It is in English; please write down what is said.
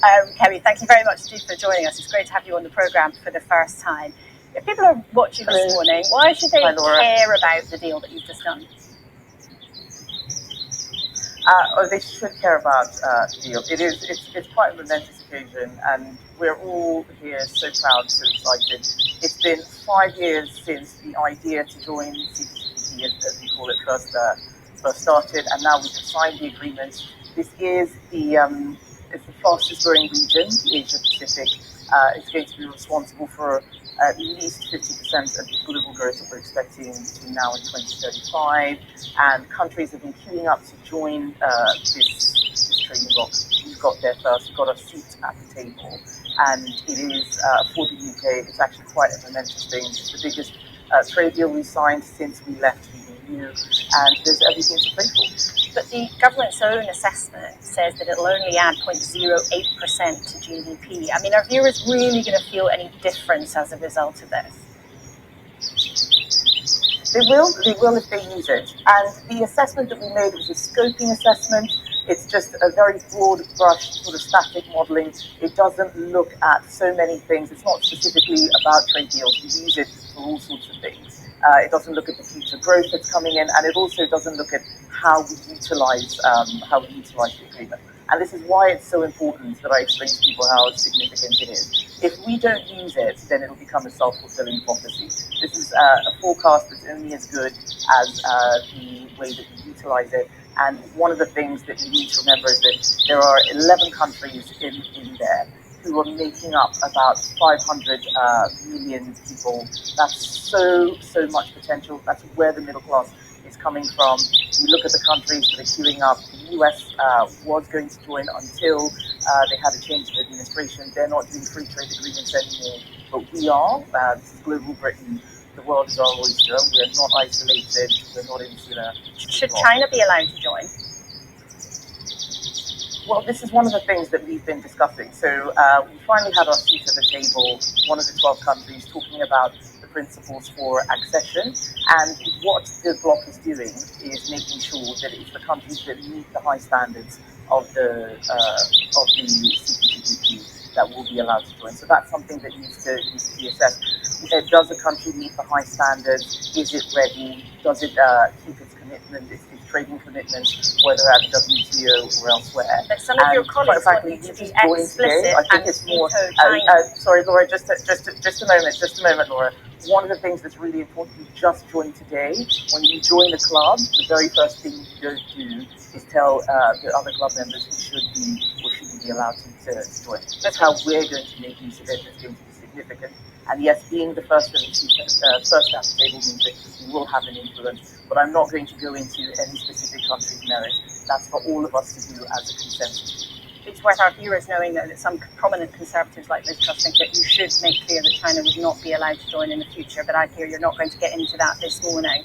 Kemi, thank you very much indeed for joining us. It's great to have you on the programme for the first time. If people are watching this morning, why should they care about the deal that you've just done? They should care about the deal. It's quite a momentous occasion, and we're all here so proud, so excited. It's been 5 years since the idea to join CPTPP, as we call it, first started, and now we have signed the agreement. This is it's the fastest growing region, the Asia Pacific. It's going to be responsible for at least 50% of the global growth that we're expecting between now and 2035. And countries have been queuing up to join this trading bloc. We've got there first, we've got a seat at the table. And it is, for the UK, it's actually quite a momentous thing. It's the biggest trade deal we've signed since we left the EU, and there's everything to play for. But the government's own assessment says that it'll only add 0.08% to GDP. I mean, are viewers really going to feel any difference as a result of this? They will if they use it. And the assessment that we made was a scoping assessment. It's just a very broad brush sort of static modelling. It doesn't look at so many things. It's not specifically about trade deals. We use it for all sorts of things. It doesn't look at the future growth that's coming in, and it also doesn't look at how we utilise the agreement. And this is why it's so important that I explain to people how significant it is. If we don't use it, then it'll become a self-fulfilling prophecy. This is a forecast that's only as good as the way that we utilise it. And one of the things that we need to remember is that there are 11 countries in there who are making up about 500 million people. That's so much potential. That's where the middle class is coming from. You look at the countries that are queuing up. The US was going to join until they had a change of administration. They're not doing free trade agreements anymore, but we are. This is global Britain. The world is our oyster. We're not isolated. We're not insular. Should China be allowed to join? Well, this is one of the things that we've been discussing. So we finally had our seat at the table, one of the 12 countries, talking about the principles for accession. And what the bloc is doing is making sure that it's the countries that meet the high standards of the CPTPP that will be allowed to join. So that's something that needs to be assessed. Does a country meet the high standards? Is it ready? Does it keep its commitment, its trading commitments, whether at the WTO or elsewhere? But some of your colleagues want you to be explicit and veto China. Sorry, Laura, just a moment, Laura. One of the things that's really important, you just joined today. When you join the club, the very first thing you don't do is tell the other club members who should be or shouldn't be allowed to join. That's how we're going to make use of it. It's going to be significant. And yes, being the first at the table means that we will have an influence. But I'm not going to go into any specific country's merit. That's for all of us to do as a consensus. It's worth our viewers knowing that some prominent Conservatives like Liz Truss think that you should make clear that China would not be allowed to join in the future, but I hear you're not going to get into that this morning.